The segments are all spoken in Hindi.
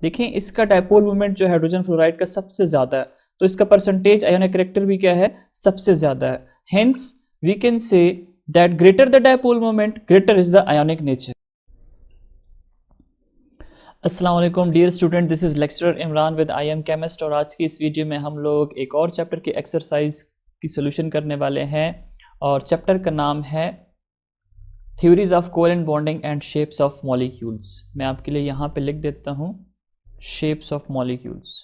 देखें इसका डायपोल मोमेंट जो हाइड्रोजन फ्लोराइड का सबसे ज़्यादा है, तो इसका परसेंटेज आयोनिक कैरेक्टर भी क्या है, सबसे ज़्यादा है। Hence we can say that greater the dipole moment greater is the ionic nature. अस्सलाम वालेकुम dear student, this is lecturer Imran with I am chemist. और आज की इस वीडियो में हम लोग एक और चैप्टर की एक्सरसाइज की सोल्यूशन करने वाले हैं और चैप्टर का नाम है theories of covalent bonding and shapes of molecules. मैं आपके लिए यहाँ पे लिख देता हूँ शेप्स ऑफ मॉलिक्यूल्स।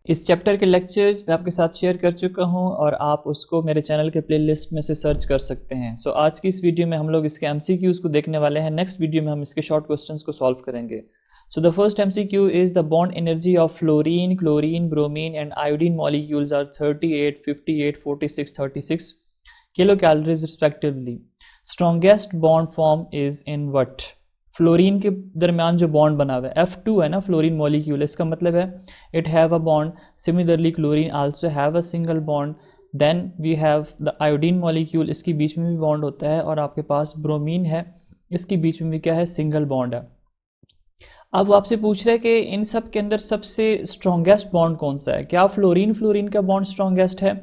इस चैप्टर के लेक्चर्स मैं आपके साथ शेयर कर चुका हूं और आप उसको मेरे चैनल के प्लेलिस्ट में से सर्च कर सकते हैं। सो आज की इस वीडियो में हम लोग इसके एमसीक्यूज़ को देखने वाले हैं। नेक्स्ट वीडियो में हम इसके शॉर्ट क्वेश्चंस को सॉल्व करेंगे। So the first MCQ is the bond energy of fluorine, chlorine, bromine and iodine molecules are 38, 58, 46, 36 kilo calories respectively. Strongest bond form is in what? Fluorine के दरमियान जो बॉन्ड बना हुआ है F2 है ना, फ्लोरीन मॉलिक्यूल, इसका मतलब है it have a bond. Similarly chlorine also have a single bond. Then we have the iodine molecule, इसके बीच में भी बॉन्ड होता है। और आपके पास ब्रोमीन है, इसके बीच में भी क्या है, सिंगल बॉन्ड है। अब वो आपसे पूछ रहे हैं कि इन सब के अंदर सबसे स्ट्रॉन्गेस्ट बॉन्ड कौन सा है? क्या फ्लोरीन का बॉन्ड स्ट्रॉन्गेस्ट है?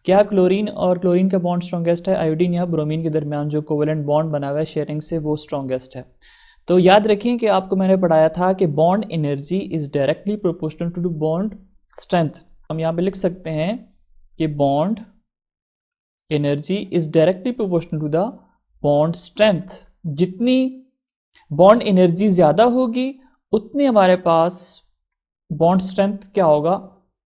क्या क्लोरीन और क्लोरीन का बॉन्ड स्ट्रॉन्गेस्ट है? आयोडीन या ब्रोमीन के दरमियान जो कोवेलेंट बॉन्ड बना हुआ है शेयरिंग से, वो स्ट्रॉन्गेस्ट है। तो याद रखें कि आपको मैंने पढ़ाया था कि bond energy is directly proportional to bond strength. हम यहाँ पे लिख सकते हैं कि bond energy is directly proportional to the bond strength. जितनी बॉन्ड एनर्जी ज़्यादा होगी उतनी हमारे पास बॉन्ड स्ट्रेंथ क्या होगा,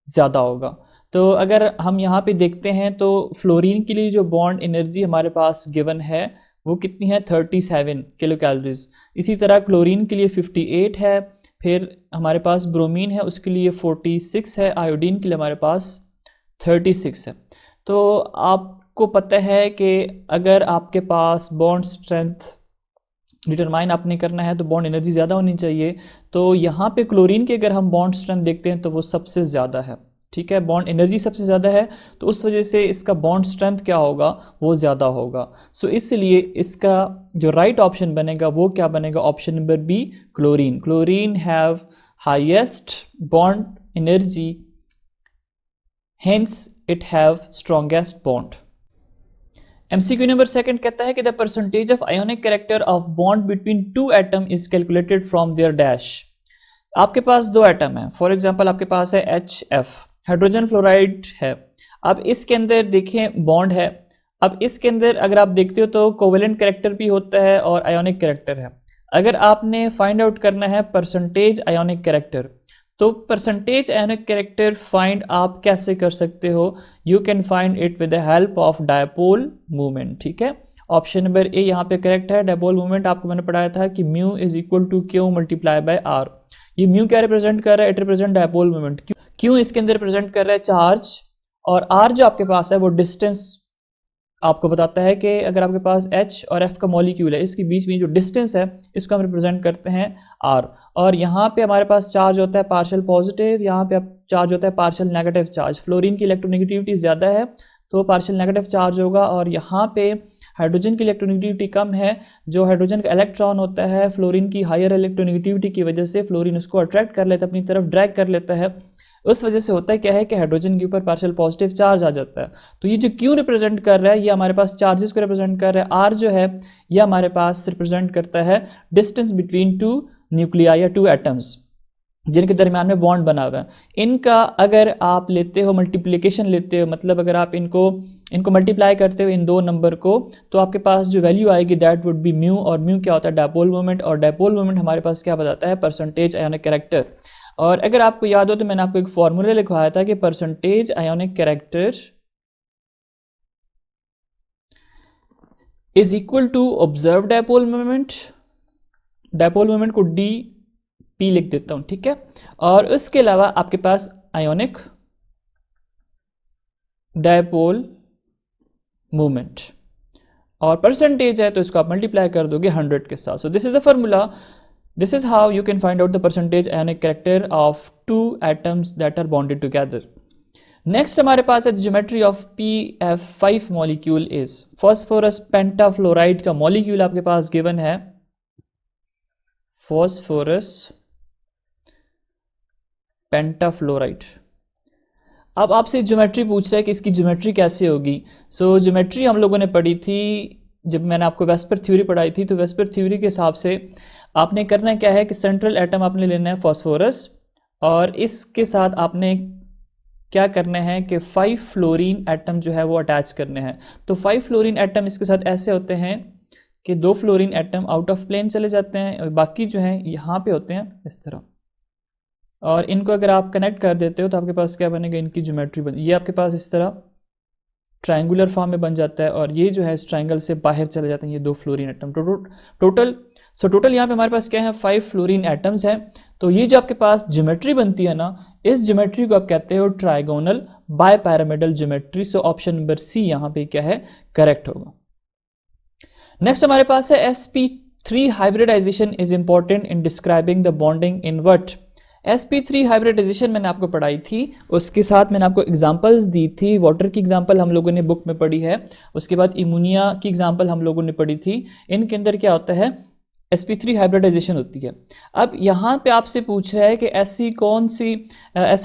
ज़्यादा होगा। तो अगर हम यहाँ पे देखते हैं तो फ्लोरीन के लिए जो बॉन्ड एनर्जी हमारे पास गिवन है वो कितनी है, 37 किलो कैलोरीज। इसी तरह क्लोरीन के लिए 58 है, फिर हमारे पास ब्रोमीन है उसके लिए 46 है, आयोडीन के लिए हमारे पास 36 है। तो आपको पता है कि अगर आपके पास बॉन्ड स्ट्रेंथ डिटरमाइन आपने करना है तो बॉन्ड एनर्जी ज़्यादा होनी चाहिए। तो यहाँ पे क्लोरीन के अगर हम बॉन्ड स्ट्रेंथ देखते हैं तो वो सबसे ज़्यादा है, ठीक है, बॉन्ड एनर्जी सबसे ज़्यादा है, तो उस वजह से इसका बॉन्ड स्ट्रेंथ क्या होगा, वो ज़्यादा होगा। सो इसलिए इसका जो राइट ऑप्शन बनेगा वो क्या बनेगा, option number B, chlorine. Chlorine have highest bond energy, hence it have strongest bond. MCQ number second कहता है कि the percentage of ionic character of bond between two atom is calculated from their dash. आपके पास दो एटम है, फॉर एग्जांपल आपके पास है HF, हाइड्रोजन फ्लोराइड है। अब इसके अंदर देखें बॉन्ड है। अब इसके अंदर अगर आप देखते हो तो कोवेलेंट कैरेक्टर भी होता है और आयोनिक कैरेक्टर है। अगर आपने फाइंड आउट करना है परसेंटेज आयोनिक कैरेक्टर, तो परसेंटेज आयोनिक कैरेक्टर फाइंड आप कैसे कर सकते हो? You can find it with the help of dipole movement, ठीक है। ऑप्शन नंबर ए यहाँ पे करेक्ट है। डायपोल मूवमेंट आपको मैंने पढ़ाया था कि mu is equal to Q multiply by R. ये म्यू क्या रिप्रेजेंट कर रहा है? It represent dipole movement. Q इसके अंदर रिप्रेजेंट कर रहा है चार्ज, और आर जो आपके पास है वो डिस्टेंस आपको बताता है कि अगर आपके पास H और F का मॉलिक्यूल है, इसके बीच में जो डिस्टेंस है इसको हम रिप्रेजेंट करते हैं R। और यहाँ पे हमारे पास चार्ज होता है पार्शियल पॉजिटिव, यहाँ पे चार्ज होता है पार्शियल नेगेटिव चार्ज। फ्लोरीन की इलेक्ट्रोनेगेटिविटी ज़्यादा है तो पार्शियल नेगेटिव चार्ज होगा, और यहाँ पे हाइड्रोजन की इलेक्ट्रोनेगेटिविटी कम है। जो हाइड्रोजन का इलेक्ट्रॉन होता है फ्लोरीन की हायर इलेक्ट्रोनेगेटिविटी की वजह से फ्लोरीन उसको अट्रैक्ट कर लेता है, अपनी तरफ ड्रैग कर लेता है। उस वजह से होता है क्या है कि हाइड्रोजन के ऊपर पार्शियल पॉजिटिव चार्ज आ जाता है। तो ये जो क्यू रिप्रेजेंट कर रहा है ये हमारे पास चार्जेस को रिप्रेजेंट कर रहा है। आर जो है ये हमारे पास रिप्रेजेंट करता है डिस्टेंस बिटवीन टू न्यूक्लियाई या टू एटम्स जिनके दरमियान में बॉन्ड बना हुआ है। इनका अगर आप लेते हो मल्टीप्लिकेशन लेते हो, मतलब अगर आप इनको मल्टीप्लाई करते हो इन दो नंबर को, तो आपके पास जो वैल्यू आएगी दैट वुड बी म्यू। और म्यू क्या होता है? Dipole moment. और डायपोल मोमेंट हमारे पास क्या बताता है? Percentage ionic character. और अगर आपको याद हो तो मैंने आपको एक फॉर्मूला लिखवाया था कि percentage ionic character is equal to observe dipole moment. Dipole moment को DP लिख देता हूं, ठीक है। और उसके अलावा आपके पास आयोनिक डायपोल मोमेंट और परसेंटेज है तो इसको आप मल्टीप्लाई कर दोगे 100 के साथ। सो this is the formula. This is how you can find out the percentage ionic character of two atoms that are bonded together. Next हमारे पास है geometry of PF5 molecule is phosphorus pentafluoride का molecule आपके पास given है फॉस्फोरस पेंटाफ्लोराइड। अब आपसे ज्योमेट्री पूछ रहा है कि इसकी ज्योमेट्री कैसे होगी। सो ज्योमेट्री हम लोगों ने पढ़ी थी जब मैंने आपको वेस्पर थ्योरी पढ़ाई थी, तो वेस्पर थ्योरी के हिसाब से आपने करना क्या है कि सेंट्रल एटम आपने लेना है फॉस्फोरस, और इसके साथ आपने क्या करना है कि 5 फ्लोरीन एटम जो है वो अटैच करने हैं। तो 5 फ्लोरीन एटम इसके साथ ऐसे होते हैं कि 2 fluorine atom out of plane चले जाते हैं और बाकी जो हैं यहाँ पे होते हैं इस तरह, और इनको अगर आप कनेक्ट कर देते हो तो आपके पास क्या बनेगा, इनकी ज्योमेट्री बन, ये आपके पास इस तरह ट्रायंगुलर फॉर्म में बन जाता है, और ये जो है इस ट्रायंगल से बाहर चले जाते हैं ये 2 फ्लोरीन एटम। टोटल यहाँ पे हमारे पास क्या है, 5 फ्लोरीन एटम्स हैं। तो ये जो आपके पास ज्योमेट्री बनती है ना, इस ज्योमेट्री को आप कहते हो trigonal bipyramidal geometry. So option number C यहाँ पे क्या है, करेक्ट होगा। नेक्स्ट हमारे पास है sp3 hybridization is important in describing the bonding in what. sp3 hybridization मैंने आपको पढ़ाई थी, उसके साथ मैंने आपको एग्जांपल्स दी थी। वाटर की एग्जांपल हम लोगों ने बुक में पढ़ी है, उसके बाद इमोनिया की एग्जांपल हम लोगों ने पढ़ी थी। इनके अंदर क्या होता है, sp3 हाइब्रिडाइजेशन होती है। अब यहाँ पे आपसे पूछ रहा है कि ऐसा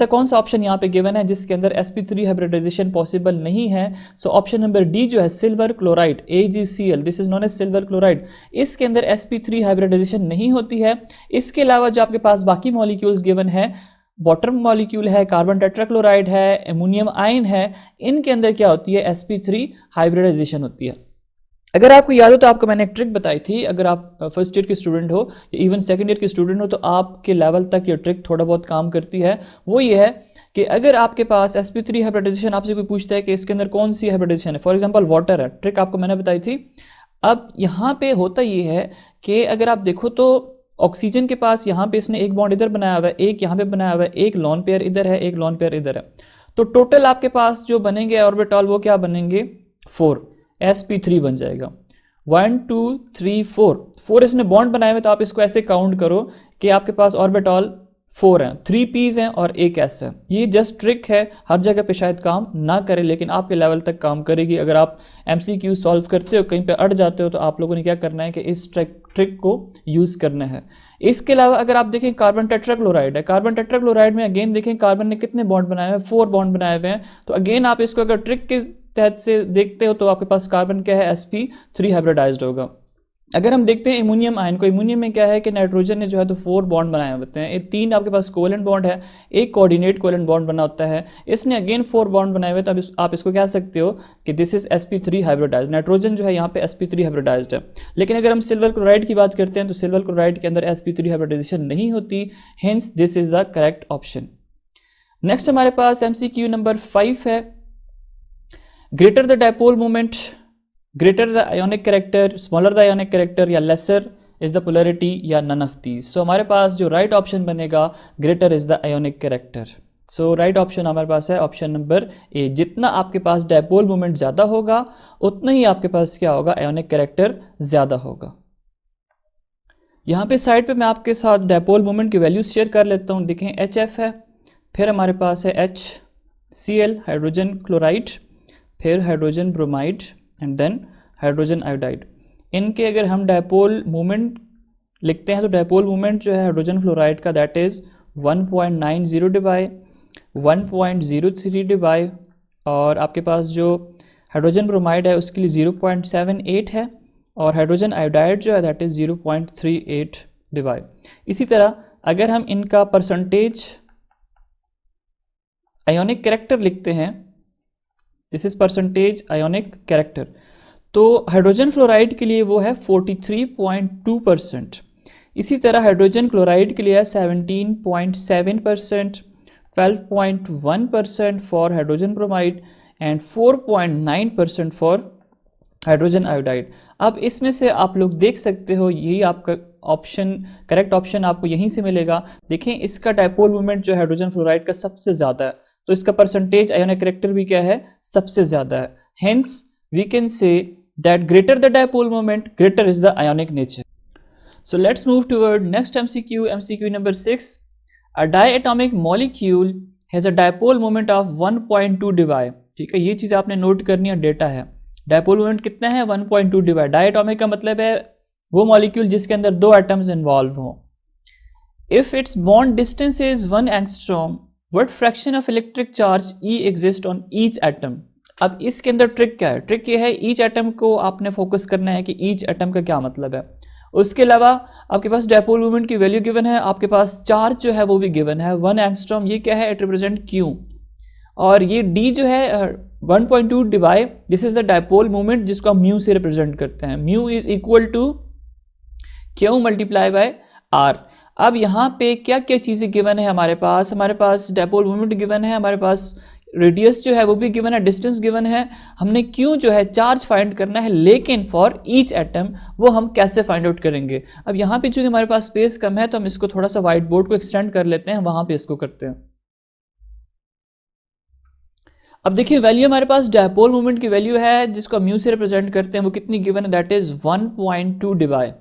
कौन सा ऑप्शन यहाँ पे गिवन है जिसके अंदर sp3 हाइब्रिडाइजेशन पॉसिबल नहीं है। सो ऑप्शन नंबर डी जो है silver chloride AgCl, this is known as silver chloride, इसके अंदर sp3 हाइब्रिडाइजेशन नहीं होती है। इसके अलावा जो आपके पास बाकी मॉलिक्यूल्स गिवन है, वाटर मॉलिक्यूल है, कार्बन टेट्राक्लोराइड है, एमोनियम आयन है, इनके अंदर क्या होती है, sp3 हाइब्रिडाइजेशन होती है। अगर आपको याद हो तो आपको मैंने एक ट्रिक बताई थी, अगर आप फर्स्ट ईयर के स्टूडेंट हो या इवन सेकंड ईयर के स्टूडेंट हो तो आपके लेवल तक ये ट्रिक थोड़ा बहुत काम करती है। वो ये है कि अगर आपके पास sp3 हाइब्रिडाइजेशन, आपसे कोई पूछता है कि इसके अंदर कौन सी हाइब्रिडाइजेशन है, फॉर एग्जांपल वाटर है, ट्रिक आपको मैंने बताई थी। अब यहाँ पे होता ये है कि अगर आप देखो तो ऑक्सीजन के पास यहाँ पे इसने एक बॉन्ड इधर बनाया हुआ है, एक यहाँ पे बनाया हुआ है, एक लॉन पेयर इधर है, एक लॉन पेयर इधर है। तो टोटल आपके पास जो बनेंगे ऑर्बिटल वो क्या बनेंगे, 4, sp3 बन जाएगा। 1 2 3 4 इसने बॉन्ड बनाए हुए, तो आप इसको ऐसे काउंट करो कि आपके पास ऑर्बिटल 4 हैं, 3 पीज हैं और एक एस है। ये जस्ट ट्रिक है, हर जगह पे शायद काम ना करे लेकिन आपके लेवल तक काम करेगी। अगर आप MCQ सॉल्व करते हो, कहीं पे अड़ जाते हो, तो आप लोगों ने क्या करना है कि इस ट्रिक को यूज़ करना है। इसके अलावा अगर आप देखें कार्बन टेट्राक्लोराइड है, कार्बन टेट्राक्लोराइड में अगेन देखें कार्बन ने कितने बॉन्ड बनाए हुए हैं, 4 बॉन्ड बनाए हुए हैं। तो अगेन आप इसको अगर ट्रिक के तहत से देखते हो तो आपके पास कार्बन क्या है, sp3 हाइब्रिडाइज्ड होगा। अगर हम देखते हैं इमोनियम आयन को, इमोनियम में क्या है कि नाइट्रोजन ने जो है तो 4 बॉन्ड बनाए होते हैं, 3 आपके पास कोवेलेंट बॉन्ड है, एक कोऑर्डिनेट कोवेलेंट बॉन्ड बना होता है, इसने अगेन 4 बॉन्ड बनाए हुए। तो आप इसको कह सकते हो कि this is sp3 hybridised. Nitrogen जो है यहाँ पे sp3 हाइब्रिडाइज्ड है। लेकिन अगर हम सिल्वर क्लोराइड की बात करते हैं तो सिल्वर क्लोराइड के अंदर sp3 हाइब्रिडाइजेशन नहीं होती, hence this is the correct option. Next हमारे पास MCQ नंबर 5 है, greater the dipole moment, greater the ionic character, smaller the ionic character, या लेसर इज द पोलैरिटी, या नन ऑफ दीज। सो हमारे पास जो राइट ऑप्शन बनेगा, greater is the ionic character. So right option हमारे पास है ऑप्शन नंबर ए। जितना आपके पास डायपोल मोमेंट ज़्यादा होगा उतना ही आपके पास क्या होगा, आयोनिक कैरेक्टर ज़्यादा होगा। यहाँ पे साइड पे मैं आपके साथ डायपोल मोमेंट की वैल्यूज शेयर कर लेता हूँ। देखें HF है, फिर हमारे पास है HCl हाइड्रोजन क्लोराइड, फिर hydrogen bromide and then hydrogen iodide. इनके अगर हम डायपोल मोमेंट लिखते हैं तो डायपोल मोमेंट जो है हाइड्रोजन फ्लोराइड का दैट इज़ 1.90 डिवाई 1.03 डिवाई, और आपके पास जो हाइड्रोजन ब्रोमाइड है उसके लिए 0.78 है, और हाइड्रोजन आयोडाइड जो है दैट इज़ 0.38 डिवाई। इसी तरह अगर हम इनका परसेंटेज आयोनिक कैरेक्टर लिखते हैं, this is percentage ionic character, तो हाइड्रोजन फ्लोराइड के लिए वो है 43.2%। इसी तरह हाइड्रोजन क्लोराइड के लिए है 17.7%, 12.1% for hydrogen bromide and 4.9% for hydrogen iodide. अब इसमें से आप लोग देख सकते हो, यही आपका ऑप्शन, करेक्ट ऑप्शन आपको यहीं से मिलेगा। देखें इसका डायपोल मोमेंट जो हाइड्रोजन फ्लोराइड का सबसे ज़्यादा है, तो इसका परसेंटेज आयोनिक कैरेक्टर भी क्या है, सबसे ज़्यादा है। Hence we can say that greater the dipole moment, greater is the ionic nature. So let's move toward next MCQ number 6। A diatomic molecule has a dipole moment of 1.2 debye. ठीक है, ये चीज़ आपने नोट करनी है, डेटा है। डायपोल मोमेंट कितना है, 1.2 डिवाई। डायएटॉमिक का मतलब है वो मॉलिक्यूल जिसके अंदर 2 एटम्स इन्वॉल्व हों। If it's bond distance is 1 angstrom, what fraction of electric charge E exist on each atom. अब इसके अंदर ट्रिक क्या है? ट्रिक ये है, ईच एटम को आपने फोकस करना है कि ईच एटम का क्या मतलब है। उसके अलावा आपके पास डायपोल मोमेंट की वैल्यू गिवन है, आपके पास चार्ज जो है वो भी गिवन है 1 एंगस्ट्रॉम। ये क्या है? It represent Q। और ये D जो है 1.2 divide, this is the dipole moment जिसको हम म्यू से रिप्रेजेंट करते हैं। Mu is equal to Q multiply by R। अब यहाँ पे क्या क्या चीज़ें गिवन है हमारे पास डायपोल मोमेंट गिवन है, हमारे पास रेडियस जो है वो भी गिवन है, डिस्टेंस गिवन है, हमने क्यों जो है चार्ज फाइंड करना है, लेकिन फॉर ईच एटम वो हम कैसे फाइंड आउट करेंगे। अब यहाँ पे चूंकि हमारे पास स्पेस कम है तो हम इसको थोड़ा सा व्हाइट बोर्ड को एक्सटेंड कर लेते हैं, वहां पे इसको करते हैं। अब देखिए वैल्यू हमारे पास डायपोल मोमेंट की वैल्यू है जिसको म्यू से रिप्रेजेंट करते हैं, वो कितनी गिवन है? That is 1.2 divide.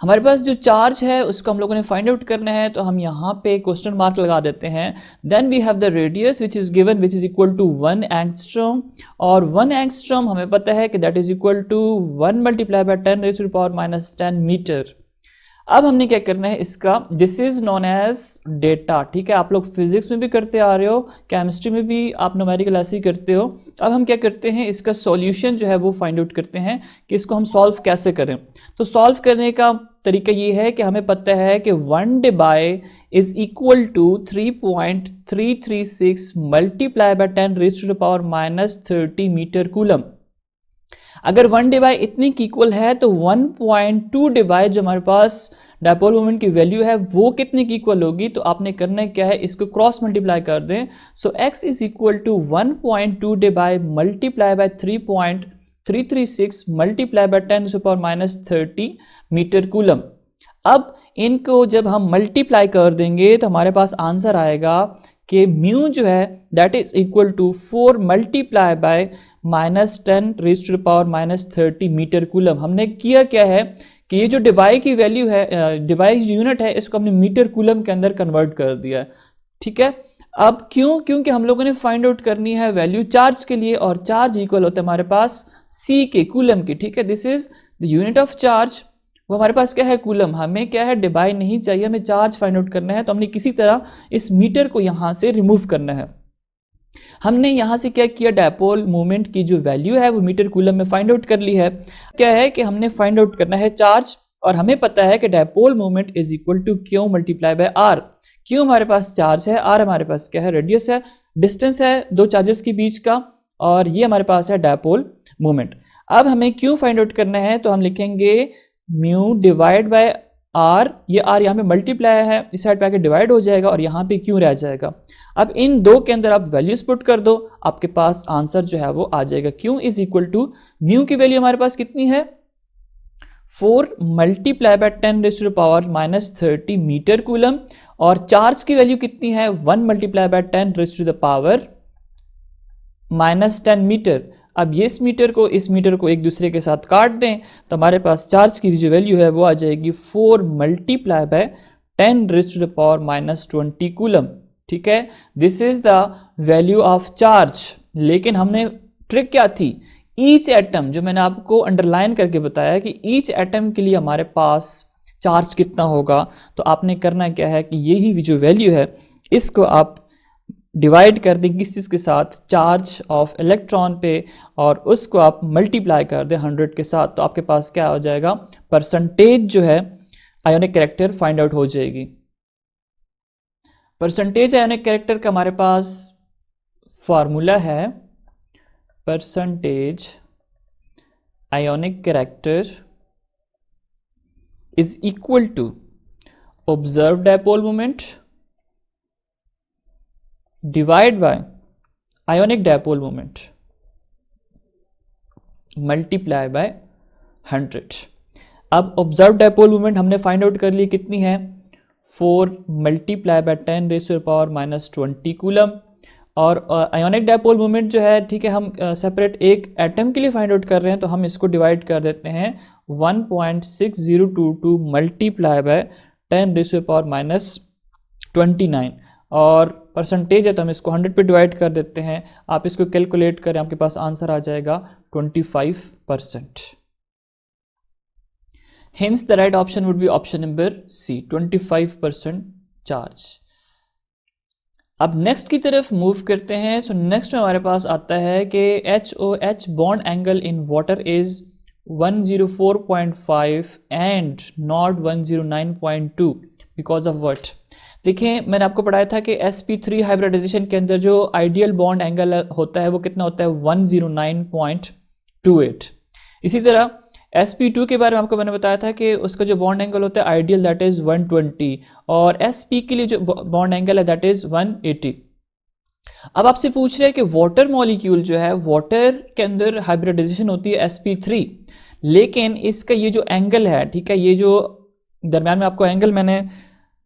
हमारे पास जो चार्ज है उसको हम लोगों ने फाइंड आउट करना है, तो हम यहाँ पे क्वेश्चन मार्क लगा देते हैं। Then we have the radius which is given which is equal to 1 angstrom, और 1 एंगस्ट्रॉम हमें पता है कि that is equal to 1 multiply by 10 raise to the power minus 10 metre. अब हमने क्या करना है इसका, this is known as data, ठीक है। आप लोग फिजिक्स में भी करते आ रहे हो, केमिस्ट्री में भी आप न्यूमेरिकल ऐसे ही करते हो। अब हम क्या करते हैं, इसका सॉल्यूशन जो है वो फाइंड आउट करते हैं कि इसको हम सॉल्व कैसे करें। तो सॉल्व करने का तरीका ये है कि हमें पता है कि 1 debye is equal to 3.336 multiply by 10 raise to the power minus 30 metre coulomb. अगर 1 डिवाई इतनी की इक्वल है तो 1.2 डिवाई जो हमारे पास डायपोल मोमेंट की वैल्यू है वो कितने की इक्वल होगी, तो आपने करना क्या है, इसको क्रॉस मल्टीप्लाई कर दें। So x is equal to 1.2 debye multiply by 3.336 multiply by 10 to the power minus 30 metre coulomb. अब इनको जब हम मल्टीप्लाई कर देंगे तो हमारे पास आंसर आएगा कि म्यू जो है that is equal to 4 multiply by minus 10 raise to the power minus 30 metre coulomb. हमने किया क्या है कि ये जो डिवाई की वैल्यू है, डिवाई यूनिट है, इसको हमने मीटर कूलम के अंदर कन्वर्ट कर दिया है, ठीक है। अब क्योंकि हम लोगों ने फाइंड आउट करनी है वैल्यू चार्ज के लिए, और चार्ज इक्वल होता है हमारे पास C के, कूलम की, ठीक है। This is the unit of charge, वो हमारे पास क्या है, कूलम। हमें क्या है, डिवाई नहीं चाहिए, हमें चार्ज फाइंड आउट करना है, तो हमने किसी तरह इस मीटर को यहाँ से रिमूव करना है। हमने यहाँ से क्या किया, डायपोल मोमेंट की जो वैल्यू है वो मीटर कूलम में फाइंड आउट कर ली है। क्या है कि हमने फाइंड आउट करना है चार्ज, और हमें पता है कि dipole moment is equal to Q multiply by R। Q हमारे पास चार्ज है, R हमारे पास क्या है, रेडियस है, डिस्टेंस है दो चार्जेस के बीच का, और ये हमारे पास है डायपोल मोमेंट। अब हमें Q फाइंड आउट करना है, तो हम लिखेंगे म्यू डिवाइड बाय R, ये R यहाँ पे मल्टीप्लाई है, इस साइड पे आके डिवाइड हो जाएगा और यहाँ पे Q रह जाएगा। अब इन दो के अंदर आप वैल्यूज पुट कर दो, आपके पास आंसर जो है वो आ जाएगा। Q is equal to mu की वैल्यू हमारे पास कितनी है, 4 multiply by 10 raise to the power minus 30 metre coulomb, और चार्ज की वैल्यू कितनी है, 1 multiply by 10 raise to the power minus 10 metre. अब ये इस मीटर को एक दूसरे के साथ काट दें तो हमारे पास चार्ज की जो वैल्यू है वो आ जाएगी 4 multiply by 10 raise to the power minus 20 coulomb, ठीक है। This is the value of charge. लेकिन हमने ट्रिक क्या थी, ईच एटम, जो मैंने आपको अंडरलाइन करके बताया कि ईच एटम के लिए हमारे पास चार्ज कितना होगा, तो आपने करना क्या है कि यही जो वैल्यू है इसको आप डिवाइड कर दें किस चीज़ के साथ, चार्ज ऑफ इलेक्ट्रॉन पे, और उसको आप मल्टीप्लाई कर दें 100 के साथ, तो आपके पास क्या हो जाएगा, परसेंटेज जो है आयोनिक कैरेक्टर फाइंड आउट हो जाएगी। परसेंटेज आयोनिक कैरेक्टर का हमारे पास फार्मूला है, percentage ionic character is equal to observed dipole moment divide by ionic dipole moment multiply by 100। अब ऑब्जर्व डायपोल मोमेंट हमने फाइंड आउट कर ली, कितनी है, 4 multiply by 10 raise to the power minus 20 coulomb. और आयोनिक डायपोल मोमेंट जो है, ठीक है, हम सेपरेट एक एटम के लिए फाइंड आउट कर रहे हैं, तो हम इसको डिवाइड कर देते हैं 1.6022 multiply by 10 raise to the power minus 29, और परसेंटेज है तो हम इसको 100 पे डिवाइड कर देते हैं। आप इसको कैलकुलेट करें, आपके पास आंसर आ जाएगा 25%। Hence the right option would be option number C, 25% charge. अब नेक्स्ट की तरफ मूव करते हैं। सो नेक्स्ट में हमारे पास आता है कि HOH bond angle in water is 104.5 and not 109.2 because of what. देखिए मैंने आपको पढ़ाया था कि sp3 हाइब्रिडाइजेशन के अंदर जो आइडियल बॉन्ड एंगल होता है वो कितना होता है 109.28। इसी तरह sp2 के बारे में आपको मैंने बताया था कि उसका जो बॉन्ड एंगल होता है आइडियल दैट इज 120 और sp के लिए जो बॉन्ड एंगल है दैट इज 180। अब आपसे पूछ रहे हैं कि वाटर मॉलिक्यूल जो है वाटर के अंदर हाइब्रिडाइजेशन होती है sp3, लेकिन इसका ये जो एंगल है, ठीक है, ये जो दरम्यान में आपको एंगल मैंने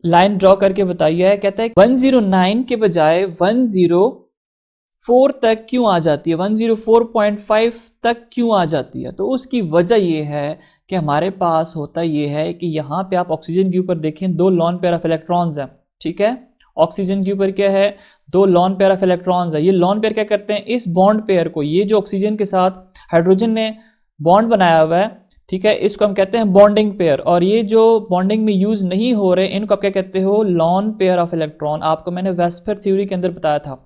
लाइन ड्रॉ करके बताई है, कहता है 109 के बजाय 104 तक क्यों आ जाती है, 104.5 तक क्यों आ जाती है। तो उसकी वजह ये है कि हमारे पास होता ये है कि यहाँ पे आप ऑक्सीजन के ऊपर देखें 2 लॉन पेयर ऑफ इलेक्ट्रॉन्स हैं, ठीक है। ऑक्सीजन के ऊपर क्या है 2 लॉन पेयर ऑफ इलेक्ट्रॉन्स है। ये लॉन पेयर क्या करते हैं, इस बॉन्ड पेयर को, ये जो ऑक्सीजन के साथ हाइड्रोजन ने बॉन्ड बनाया हुआ है, ठीक है, इसको हम कहते हैं बॉन्डिंग पेयर। और ये जो बॉन्डिंग में यूज नहीं हो रहे इनको आप क्या कहते हो, लॉन पेयर ऑफ इलेक्ट्रॉन। आपको मैंने वेस्पर थ्योरी के अंदर बताया था।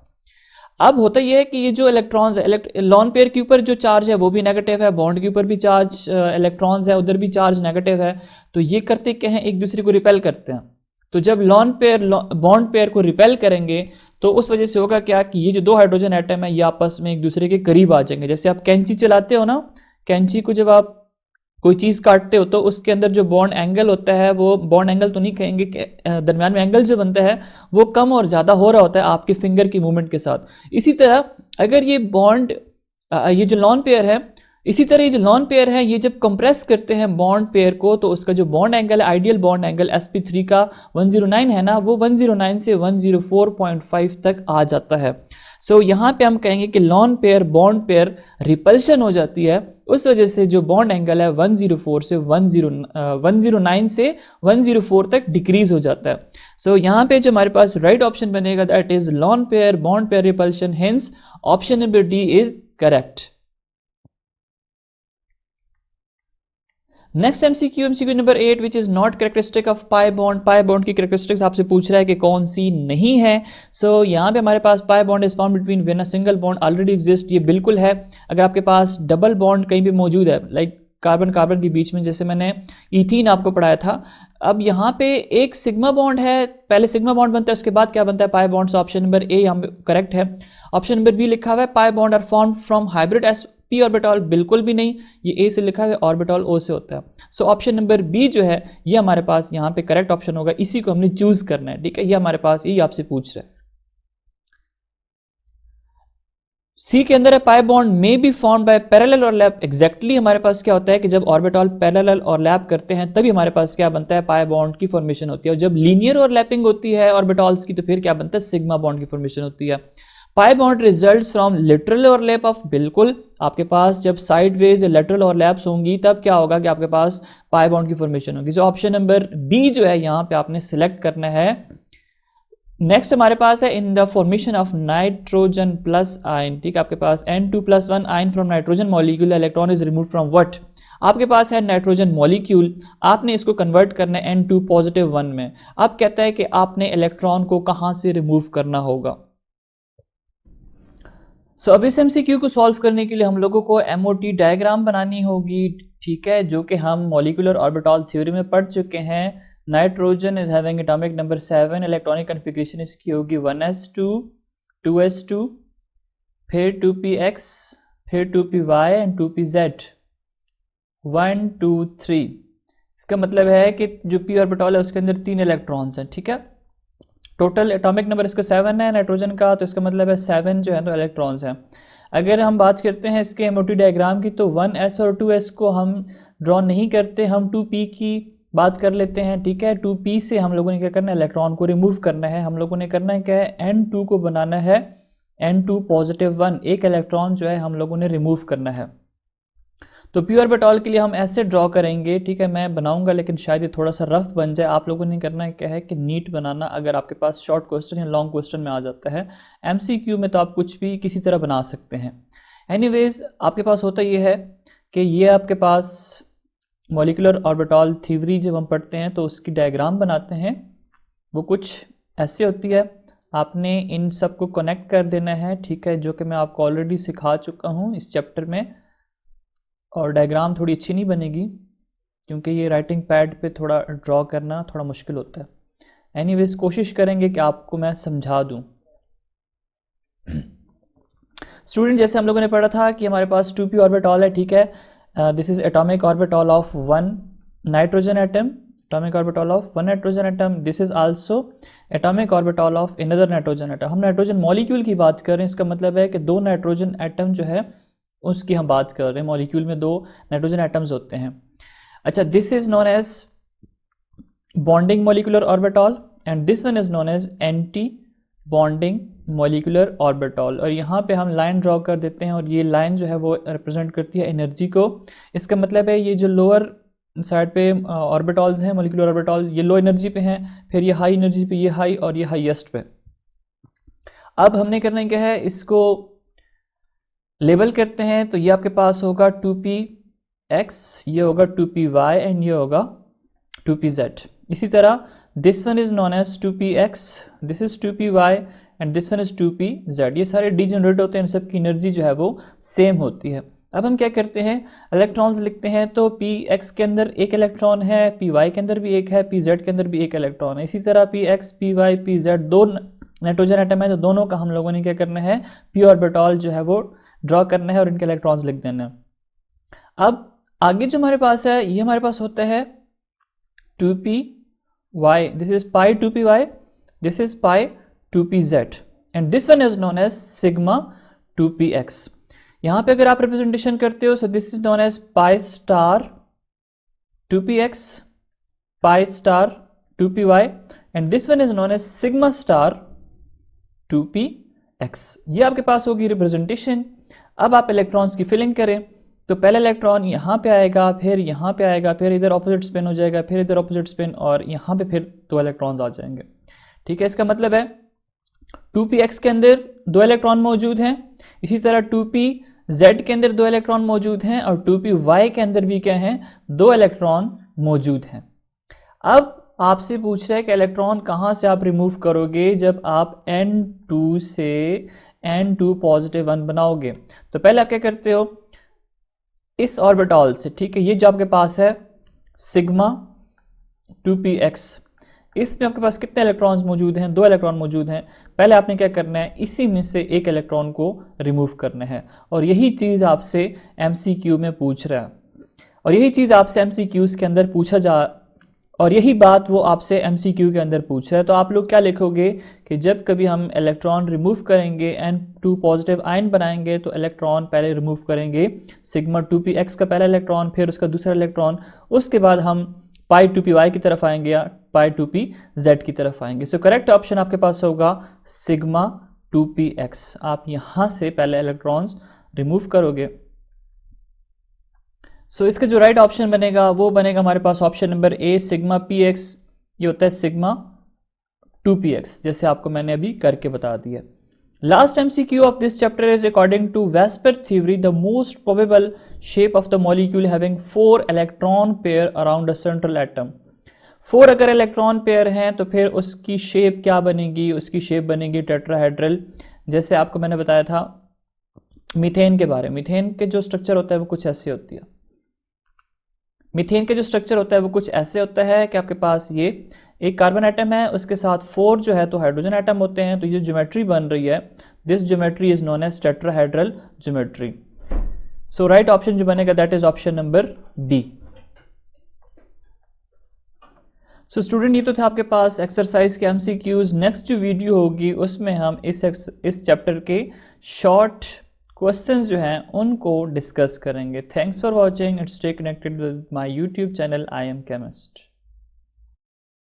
अब होता यह है कि ये जो इलेक्ट्रॉन्स है, लॉन पेयर के ऊपर जो चार्ज है वो भी नेगेटिव है, बॉन्ड के ऊपर भी चार्ज इलेक्ट्रॉन्स है, उधर भी चार्ज नेगेटिव है। तो ये करते क्या है, एक दूसरे को रिपेल करते हैं। तो जब लॉन पेयर बॉन्ड पेयर को रिपेल करेंगे तो उस वजह से होगा क्या कि ये जो 2 हाइड्रोजन एटम है ये आपस में एक दूसरे के करीब आ जाएंगे। जैसे आप कैंची चलाते हो ना, कैंची को जब आप कोई चीज़ काटते हो तो उसके अंदर जो बॉन्ड एंगल होता है, वो बॉन्ड एंगल तो नहीं कहेंगे कि दरम्यान में एंगल जो बनता है वो कम और ज़्यादा हो रहा होता है आपके फिंगर की मूवमेंट के साथ। इसी तरह अगर ये बॉन्ड ये जो लॉन पेयर है, इसी तरह ये जो लॉन पेयर है ये जब कंप्रेस करते हैं बॉन्ड पेयर को तो उसका जो बॉन्ड एंगल है, आइडियल बॉन्ड एंगल sp3 का 109 है ना, वो 109 से 104.5 तक आ जाता है। सो यहाँ पे हम कहेंगे कि lone pair bond pair repulsion हो जाती है, उस वजह से जो बॉन्ड एंगल है 109 से 104 तक डिक्रीज हो जाता है। सो यहाँ पे जो हमारे पास राइट ऑप्शन बनेगा that is lone pair bond pair repulsion, hence option number D is correct. Next MCQ number 8 which is not characteristic of pi bond. Pi bond की कैरेक्टरिस्टिक्स आपसे पूछ रहा है कि कौन सी नहीं है। सो यहाँ पे हमारे पास pi bond is found between when a single bond already exist, ये बिल्कुल है। अगर आपके पास डबल बॉन्ड कहीं भी मौजूद है, लाइक कार्बन कार्बन के बीच में, जैसे मैंने इथीन आपको पढ़ाया था। अब यहाँ पे एक सिग्मा बॉन्ड है, पहले सिग्मा बॉन्ड बनता है उसके बाद क्या बनता है पाई बॉन्ड। ऑप्शन नंबर ए यहाँ पे करेक्ट है। ऑप्शन नंबर बी लिखा हुआ है pi bond are formed from hybrid p orbital, बिल्कुल भी नहीं, ये ए से लिखा है, ऑर्बिटल ओ से होता है। सो ऑप्शन नंबर बी जो है ये हमारे पास यहाँ पे करेक्ट ऑप्शन होगा, इसी को हमने चूज करना है, ठीक है। ये हमारे पास यही आपसे पूछ रहा है। सी के अंदर है पाई बॉन्ड में बी फॉर्म्ड बाय पैरेलल और लैप। एग्जैक्टली हमारे पास क्या होता है कि जब ऑर्बिटल पैरेलल और लैप करते हैं तभी हमारे पास क्या बनता है, पाई बॉन्ड की फॉर्मेशन होती है। और जब लीनियर और लैपिंग होती है ऑर्बिटल्स की तो फिर क्या बनता है, सिग्मा बॉन्ड की फॉर्मेशन होती है। Pi bond results from literal overlap of, बिल्कुल आपके पास जब साइडवेज या लेटरल ओवरलैप्स होंगी तब क्या होगा कि आपके पास पाई बॉन्ड की फॉर्मेशन होगी। सो ऑप्शन नंबर बी जो है यहाँ पे आपने सिलेक्ट करना है। नेक्स्ट हमारे पास है in the formation of nitrogen plus ion, ठीक है, आपके पास N2+1 ion from nitrogen molecule, electron is remove from what. आपके पास है नाइट्रोजन मॉलिक्यूल, आपने इसको कन्वर्ट करना है N2+1 में। अब कहता है कि आपने इलेक्ट्रॉन को कहाँ से रिमूव करना होगा। सो अब इस एमसीक्यू को सॉल्व करने के लिए हम लोगों को MOT डायग्राम बनानी होगी, ठीक है, जो कि हम मॉलिक्यूलर ऑर्बिटल थ्योरी में पढ़ चुके हैं। Nitrogen is having atomic number 7, electronic configuration इसकी होगी 1s2 2s2 फिर 2px फिर 2py एंड 2pz 1 2 3। इसका मतलब है कि जो p ऑर्बिटल है उसके अंदर 3 इलेक्ट्रॉन्स हैं, ठीक है। टोटल एटॉमिक नंबर इसका 7 है नाइट्रोजन का, तो इसका मतलब है 7 जो है तो इलेक्ट्रॉन्स हैं। अगर हम बात करते हैं इसके MOT डायग्राम की तो 1s और 2s को हम ड्रॉ नहीं करते, हम 2p की बात कर लेते हैं, ठीक है। 2p से हम लोगों ने क्या करना है, इलेक्ट्रॉन को रिमूव करना है। हम लोगों ने करना है क्या है, N2 को बनाना है N2+1, एक इलेक्ट्रॉन जो है हम लोगों ने रिमूव करना है। तो p ऑर्बिटल के लिए हम ऐसे ड्रॉ करेंगे, ठीक है, मैं बनाऊंगा लेकिन शायद ये थोड़ा सा रफ बन जाए। आप लोगों ने करना है क्या है कि नीट बनाना, अगर आपके पास शॉर्ट क्वेश्चन या लॉन्ग क्वेश्चन में आ जाता है। MCQ में तो आप कुछ भी किसी तरह बना सकते हैं। एनीवेज आपके पास होता ये है कि ये आपके पास मॉलिक्यूलर ऑर्बिटल थ्योरी जब हम पढ़ते हैं तो उसकी डायग्राम बनाते हैं। वो कुछ ऐसे होती है, आपने इन सब को कनेक्ट कर देना है, ठीक है, जो कि मैं आपको ऑलरेडी सिखा चुका हूँ इस चैप्टर में। और डायग्राम थोड़ी अच्छी नहीं बनेगी क्योंकि ये राइटिंग पैड पे थोड़ा ड्रॉ करना थोड़ा मुश्किल होता है। एनीवेज कोशिश करेंगे कि आपको मैं समझा दूँ। स्टूडेंट, जैसे हम लोगों ने पढ़ा था कि हमारे पास 2p ऑर्बिटॉल है, ठीक है, this is atomic orbital of one nitrogen atom, atomic orbital of one nitrogen atom. This is also atomic orbital of another nitrogen atom. हम नाइट्रोजन मॉलिक्यूल की बात कर रहे हैं, इसका मतलब है कि दो नाइट्रोजन एटम जो है उसकी हम बात कर रहे हैं। मॉलिक्यूल में दो नाइट्रोजन एटम्स होते हैं। अच्छा, this is known as bonding molecular orbital and this one is known as anti bonding molecular orbital. और यहाँ पे हम लाइन ड्रॉ कर देते हैं और ये लाइन जो है वो रिप्रेजेंट करती है एनर्जी को। इसका मतलब है ये जो लोअर साइड पे ऑर्बिटॉल्स हैं, मॉलिक्यूलर ऑर्बिटॉल, ये लो एनर्जी पे हैं, फिर ये हाई एनर्जी पे, ये हाई और ये हाईएस्ट पे। अब हमने करना क्या है, इसको लेबल करते हैं। तो ये आपके पास होगा 2px, ये होगा 2py एंड ये होगा 2pz। इसी तरह this one is known as 2px, this is 2py and this one is 2pz। ये सारे डीजनरेट होते हैं, इन सब की एनर्जी जो है वो सेम होती है। अब हम क्या करते हैं, इलेक्ट्रॉन्स लिखते हैं। तो px के अंदर एक इलेक्ट्रॉन है, py के अंदर भी एक है, pz के अंदर भी एक इलेक्ट्रॉन है। इसी तरह px, py, pz दो नाइट्रोजन एटम है, तो दोनों का हम लोगों ने क्या करना है, p ऑर्बिटॉल जो है वो ड्रॉ करना है और इनके इलेक्ट्रॉन्स लिख देना है। अब आगे जो हमारे पास है, ये हमारे पास होता है 2py, this is pi 2py, this is pi 2pz and this one is known as sigma 2px। यहाँ पे अगर आप रिप्रेजेंटेशन करते हो, so this is known as pi star 2px, pi star 2py and this one is known as sigma star 2px। ये आपके पास होगी रिप्रेजेंटेशन। अब आप इलेक्ट्रॉन्स की फिलिंग करें, तो पहला इलेक्ट्रॉन यहाँ पे आएगा, फिर यहाँ पे आएगा, फिर इधर ऑपोजिट स्पिन हो जाएगा, फिर इधर ऑपोजिट स्पिन और यहाँ पे फिर दो इलेक्ट्रॉन्स आ जाएंगे, ठीक है। इसका मतलब है 2px के अंदर दो इलेक्ट्रॉन मौजूद हैं, इसी तरह 2pz के अंदर दो इलेक्ट्रॉन मौजूद हैं और 2py के अंदर भी क्या हैं, दो इलेक्ट्रॉन मौजूद हैं। अब आपसे पूछ रहा है कि इलेक्ट्रॉन कहाँ से आप रिमूव करोगे जब आप n2 से n2 पॉजिटिव 1 बनाओगे। तो पहले आप क्या करते हो, इस ऑर्बिटॉल से, ठीक है, ये जो आपके पास है सिग्मा 2px, इसमें आपके पास कितने इलेक्ट्रॉन्स मौजूद हैं, दो इलेक्ट्रॉन मौजूद हैं। पहले आपने क्या करना है, इसी में से एक इलेक्ट्रॉन को रिमूव करना है और यही चीज़ आपसे MCQ में पूछ रहा है और यही चीज़ आपसे MCQs के अंदर पूछा जा और यही बात वो आपसे MCQ के अंदर पूछ रहा है। तो आप लोग क्या लिखोगे कि जब कभी हम इलेक्ट्रॉन रिमूव करेंगे, n2 पॉजिटिव आयन बनाएंगे, तो इलेक्ट्रॉन पहले रिमूव करेंगे सिग्मा 2px का पहला इलेक्ट्रॉन, फिर उसका दूसरा इलेक्ट्रॉन, उसके बाद हम पाई 2py की तरफ आएंगे या पाई 2pz की तरफ आएंगे। सो करेक्ट ऑप्शन आपके पास होगा सिग्मा 2px। आप यहाँ से पहले इलेक्ट्रॉन्स रिमूव करोगे। सो इसका जो राइट ऑप्शन बनेगा वो बनेगा हमारे पास option number A, sigma px। ये होता है सिग्मा 2px, जैसे आपको मैंने अभी करके बता दिया। Last MCQ of this chapter is according to Vespers theory, the most probable shape of the molecule having 4 electron pair around a central atom. 4 अगर इलेक्ट्रॉन पेयर हैं तो फिर उसकी शेप क्या बनेगी, उसकी शेप बनेगी टेट्राहेड्रल। जैसे आपको मैंने बताया था मीथेन के बारे में, मीथेन के जो स्ट्रक्चर होता है वो कुछ ऐसे होती है। मीथेन के जो स्ट्रक्चर होता है वो कुछ ऐसे होता है कि आपके पास ये एक कार्बन एटम है, उसके साथ 4 जो है तो हाइड्रोजन एटम होते हैं। तो ये ज्योमेट्री बन रही है, this geometry is known as tetrahedral geometry. So right option जो बनेगा that is option number B. So student, ये तो था आपके पास एक्सरसाइज के MCQs। नेक्स्ट जो वीडियो होगी उसमें हम इस चैप्टर के शॉर्ट क्वेश्चंस जो हैं उनको डिस्कस करेंगे। Thanks for watching, it's stay connected with my YouTube channel I am chemist.